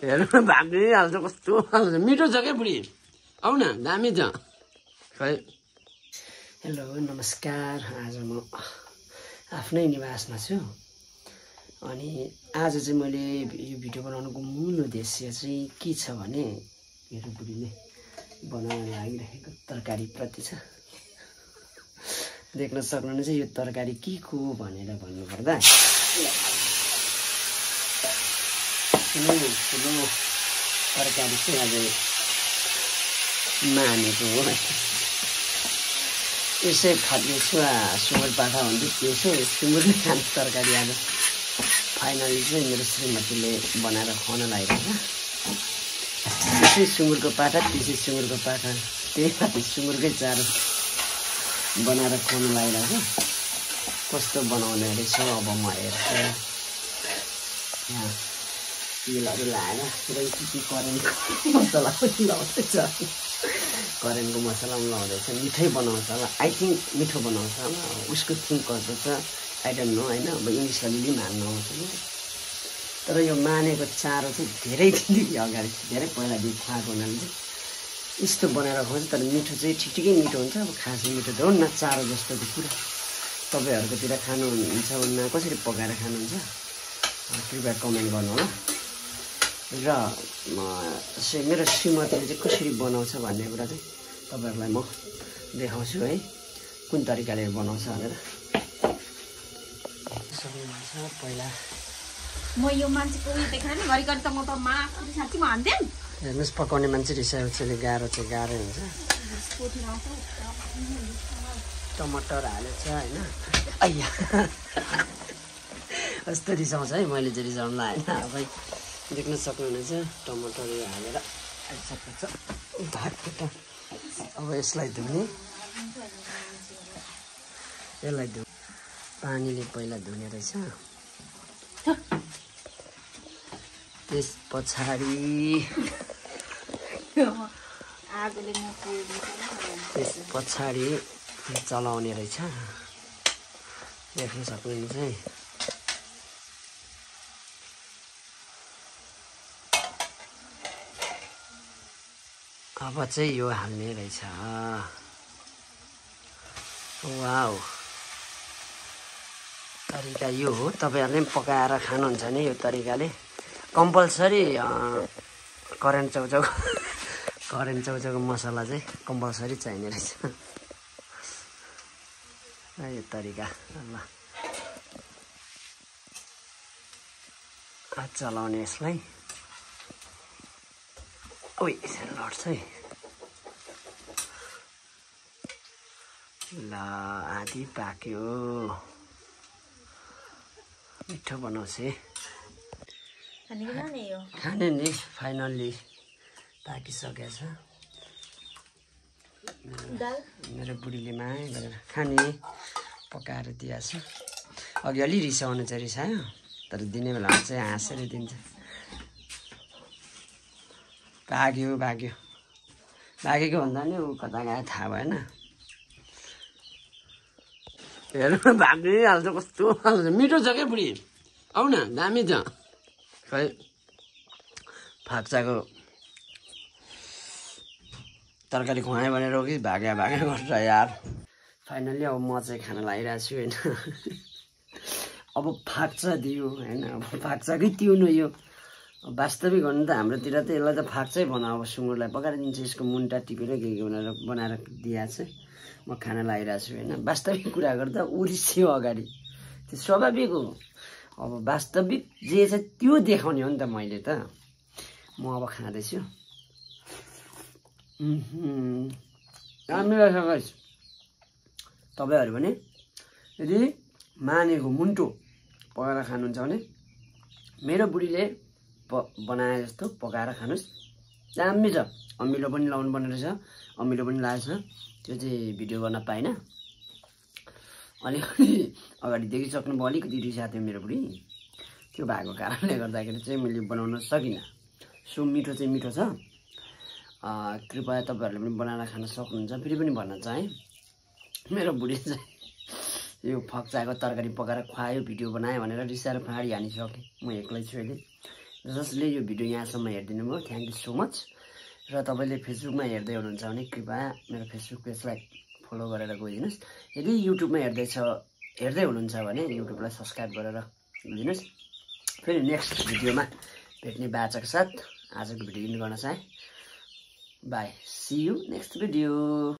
हेर्नु भागिहाल्छ कस्तो हाल्छ मिठो छ क्या बुढी आउ न दामी छ खै हेलो नमस्कार आज म आफ्नै निवासमा छु अनि आज चाहिँ मैले यो भिडियो बनाउनुको मूल उद्देश्य चाहिँ के छ भने मेरो बुढीले बनाउन लागिरहेको तरकारी प्रति छ देख्न सक्नुहुन्छ यो तरकारी के को भनेर भन्नुपर्दा ठुलो तरकारी चाहिँ आज मानेको हो यसै खट्नेछु सुँगुर पाठा भन्दै त्यसै सुँगुरले खाने तरकारी आज फाइनली चाहिँ मेरो श्रीमतीले बनाएर खुवाउन लागिरहेको त्यसै सुँगुरको पाठा त्यसै सुँगुरको पाठा त्यही माथि सुँगुरकै चारो बनाएर खुवाउन लागिरहेको कस्तो बनाउने रहेछ अब म हेर्छु यहाँ तेलहरू लाएर पुरै के करेन्टको मसला पनि लाउँदैछ करेन्टको मसला पनि लाउँदैछ मिठै बनाउँछ होला आई थिङ्क मिठो बनाउँछ होला उसको थिङ्क कस्तो छ आई डोन्ट नो होइन अब इङ्ग्लिस अलिअलि मान्नु आउँछ कि तर यो मानेको चारो चाहिँ धेरै दिनदेखि अगाडि धेरै पहिलादेखि खुवाएको हुनाले चाहिँ यस्तो बनाएर खुवाउँछ तर मिठो चाहिँ ठिकै मिठो हुन्छ अब खासै मिठो त हो न चारो जस्तो त कुरा तपाईँहरूकोतिर खानुहुन्छ भने कसरी पकाएर खानुहुन्छ कृपया कमेन्ट गर्नु होला र मेरो श्रीमतीले चाहिँ कसरी बनाउँछ भन्ने कुरा चाहिँ तपाईँहरूलाई म देखाउँछु है कुन तरिकाले बनाउँछ भनेर सक्नुहुन्छ पहिला म यो मान्छेको उयो देखेर नि घरिघरि त म त मासु साँच्ची म हान्थेँ हेर्नुहोस् पकाउने मान्छे रिसाउँछले गाह्रो हुन्छ टमाटर हालेछ होइन अಯ್या कस्तो रिसाउँछ है मैले चाहिँ रिसाउनु होइन अब देख्न सक्नुहुनेछ टमाटर हालेर आइसकेको छ अब यसलाई धुने यसलाई पानीले पहिला धुने रहेछ त्यस पछाडि चलाउने रहेछ देख्न सक्नुहुन्छ है अब चाहिँ यो हाल्ने रहेछ वाउ तरिका यो हो तपाईँहरूले पनि पकाएर खानुहुन्छ नि यो तरिकाले कम्पलसरी करेन्ट चौचाउको मसला चाहिँ कम्पलसरी चाहिने रहेछ यो तरिका ल चलाउने यसलाई ओइ लड्छ है ल आधी पाक्यो मिठो बनाउँछ खाने नि फाइनल्ली पाकिसकेको छ मेरो बुढीले माया गरेर खाने पकाएर दिएछ अघि अलि रिसाउनु चाहिँ रिसायो तर दिने बेला चाहिँ हाँसेर दिन्छ भागेको भन्दा नि ऊ कता गयो थाहा भएन हेर्नु भागिहाल्छ कस्तो हाल्छ मिठो छ क्या बुढी आउ न दामी छ खै फाक्साको तरकारी खुवाएँ भनेर कि भाग्या गर्छ यार फाइनल्ली अब म चाहिँ खाना लागिरहेको छु होइन अब फाक्सा दियो होइन अब फाक्साकै तिउनु यो वास्तविक भन्नु त हाम्रोतिर त यसलाई त फाक्सै भनौँ अब सुँगुरलाई पकाएर दिन्छ यसको मुन्टा टिपेर के बनाएर दिएको चाहिँ म खाना लागिरहेको छु होइन वास्तविक कुरा गर्दा उरिस्यो अगाडि त्यो स्वाभाविक हो अब वास्तविक जे छ त्यो देखाउने हो नि त मैले त म अब खाँदैछु राम्रो रहेछ तपाईँहरू पनि यदि मानेको मुन्टो पकाएर खानुहुन्छ भने मेरो बुढीले बनाए जस्तो पकाएर खानुहोस् दामी छ अमिलो पनि लाउनु पर्ने रहेछ अमिलो पनि लागेछ त्यो चाहिँ भिडियो गर्न पाइनँ अलिकति अगाडि देखिसक्नुभयो अलिकति रिसाएको थियो मेरो बुढी त्यो भएको कारणले गर्दाखेरि चाहिँ मैले बनाउन सकिनँ सो मिठो चाहिँ मिठो छ कृपया तपाईँहरूले पनि बनाएर खान सक्नुहुन्छ फेरि पनि भन्न चाहेँ मेरो बुढी चाहिँ यो फक्चाको तरकारी पकाएर खुवायो भिडियो बनायो भनेर रिसाएर फाडी हानिसकेँ म एक्लै छु अहिले जसले यो भिडियो यहाँसम्म हेरिदिनु भयो थ्याङ्क यू सो मच। र तपाईँले फेसबुकमा हेर्दै हुनुहुन्छ भने कृपया मेरो फेसबुक पेजलाई फलो गरेर गइदिनुहोस्। यदि युट्युबमा हेर्दै हुनुहुन्छ भने युट्युबलाई सब्सक्राइब गरेर दिनुहोस्। फेरि नेक्स्ट भिडियोमा भेट्ने बाचाको साथ आजको भिडियो इन्ड गर्न चाहे। Bye, see you next video.